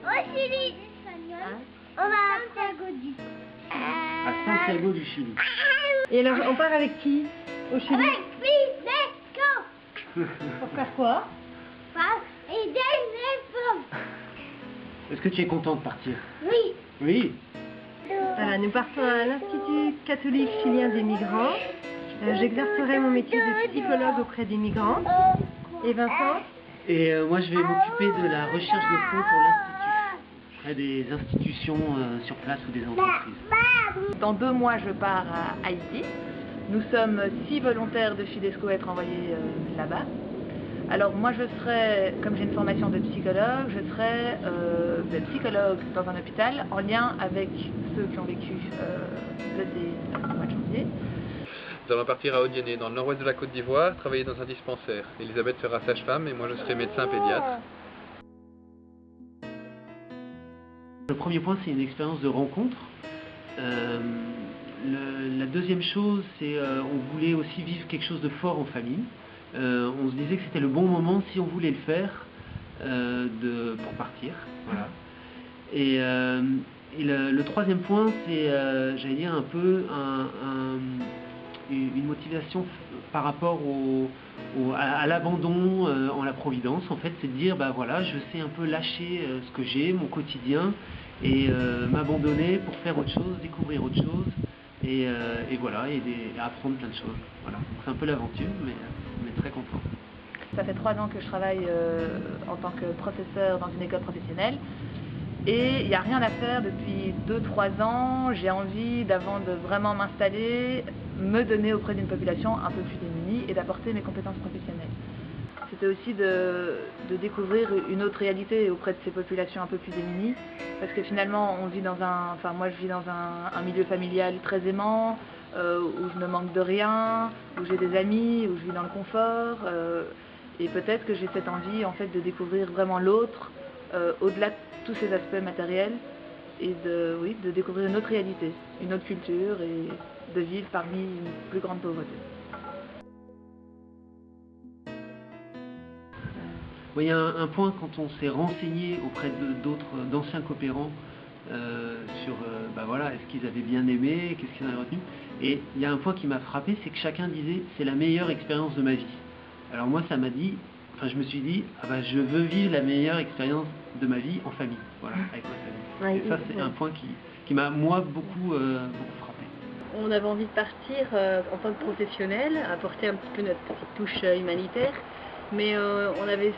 Au Chili. On va à Santiago du Chili. À Santiago du Chili. Et alors, on part avec qui au Chili? Avec Fidesco. Pour faire quoi? Et des enfants. Est-ce que tu es content de partir? Oui. Oui. Voilà, nous partons à l'Institut catholique chilien des migrants. J'exercerai mon métier de psychologue auprès des migrants. Et Vincent? Et moi, je vais m'occuper de la recherche de fonds pour l'Institut. Auprès des institutions sur place ou des entreprises. Dans 2 mois, je pars à Haïti. Nous sommes 6 volontaires de Fidesco à être envoyés là-bas. Alors moi, je serai, comme j'ai une formation de psychologue, je serai psychologue dans un hôpital en lien avec ceux qui ont vécu le mois de janvier. Nous allons partir à Odiéné, dans le nord-ouest de la Côte d'Ivoire, travailler dans un dispensaire. Elisabeth sera sage-femme et moi je serai médecin pédiatre. Le premier point, c'est une expérience de rencontre. La deuxième chose, c'est on voulait aussi vivre quelque chose de fort en famille. On se disait que c'était le bon moment, si on voulait le faire, pour partir. Voilà. Et le troisième point, c'est, j'allais dire, un peu une motivation par rapport à l'abandon en la Providence. En fait, c'est de dire, bah voilà, je sais un peu lâcher ce que j'ai, mon quotidien, et m'abandonner pour faire autre chose, découvrir autre chose, et voilà, et apprendre plein de choses. Voilà. C'est un peu l'aventure, mais on est très content. Ça fait 3 ans que je travaille en tant que professeur dans une école professionnelle. Et il n'y a rien à faire depuis 2-3 ans. J'ai envie, avant de vraiment m'installer, me donner auprès d'une population un peu plus démunie et d'apporter mes compétences professionnelles. C'était aussi de découvrir une autre réalité auprès de ces populations un peu plus démunies. Parce que finalement, moi je vis dans un milieu familial très aimant, où je ne manque de rien, où j'ai des amis, où je vis dans le confort. Et peut-être que j'ai cette envie en fait de découvrir vraiment l'autre, au-delà de tous ces aspects matériels, et de découvrir une autre réalité, une autre culture, et de vivre parmi une plus grande pauvreté. Il y a un point quand on s'est renseigné auprès d'anciens coopérants sur voilà, est-ce qu'ils avaient bien aimé, qu'est-ce qu'ils avaient retenu. Et il y a un point qui m'a frappé, c'est que chacun disait c'est la meilleure expérience de ma vie. Alors moi ça m'a dit, je me suis dit, je veux vivre la meilleure expérience de ma vie en famille, voilà, avec ma famille. Et ça c'est un point qui m'a moi beaucoup frappé. On avait envie de partir en tant que professionnel, apporter un petit peu notre petite touche humanitaire, mais on avait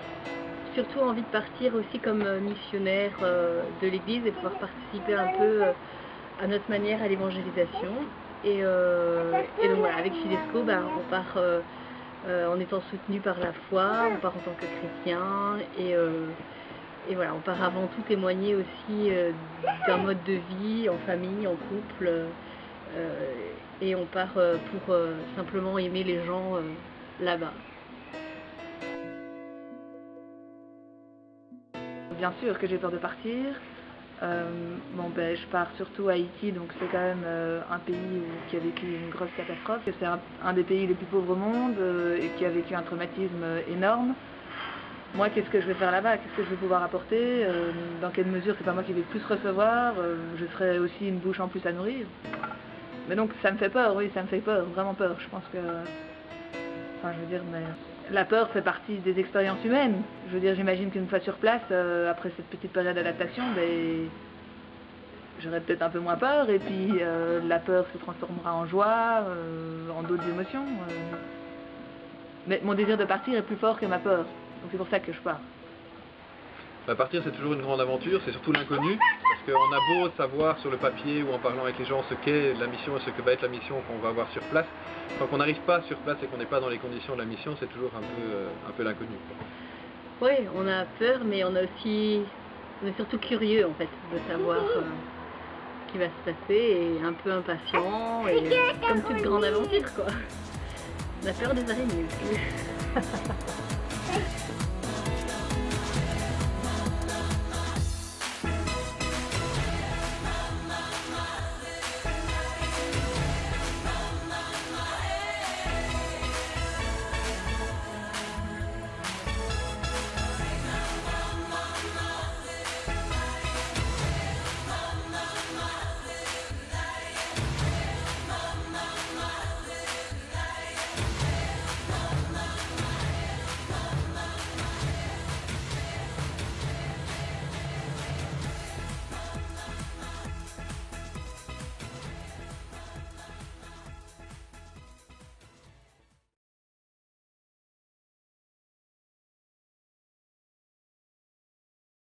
surtout envie de partir aussi comme missionnaire de l'Église et pouvoir participer un peu à notre manière à l'évangélisation. Et donc voilà, avec Fidesco, on part en étant soutenu par la foi, on part en tant que chrétien, et voilà, on part avant tout témoigner aussi d'un mode de vie en famille, en couple, et on part pour simplement aimer les gens là-bas. Bien sûr que j'ai peur de partir. Je pars surtout à Haïti, donc c'est quand même un pays qui a vécu une grosse catastrophe. C'est un des pays les plus pauvres au monde et qui a vécu un traumatisme énorme. Moi, qu'est-ce que je vais faire là-bas? Qu'est-ce que je vais pouvoir apporter? Dans quelle mesure c'est pas moi qui vais plus recevoir? Je serai aussi une bouche en plus à nourrir. Mais donc ça me fait peur, oui, ça me fait peur, vraiment peur. Je pense que... La peur fait partie des expériences humaines. Je veux dire, j'imagine qu'une fois sur place, après cette petite période d'adaptation, j'aurai peut-être un peu moins peur, et puis la peur se transformera en joie, en d'autres émotions. Mais mon désir de partir est plus fort que ma peur, donc c'est pour ça que je pars. Partir, c'est toujours une grande aventure, c'est surtout l'inconnu, parce qu'on a beau savoir sur le papier ou en parlant avec les gens ce qu'est la mission et ce que va être la mission qu'on va avoir sur place. Quand on n'arrive pas sur place et qu'on n'est pas dans les conditions de la mission, c'est toujours un peu l'inconnu. Oui, on a peur, mais on est surtout curieux en fait de savoir ce qui va se passer, et un peu impatient, et comme toute grande aventure quoi. On a peur des araignées aussi.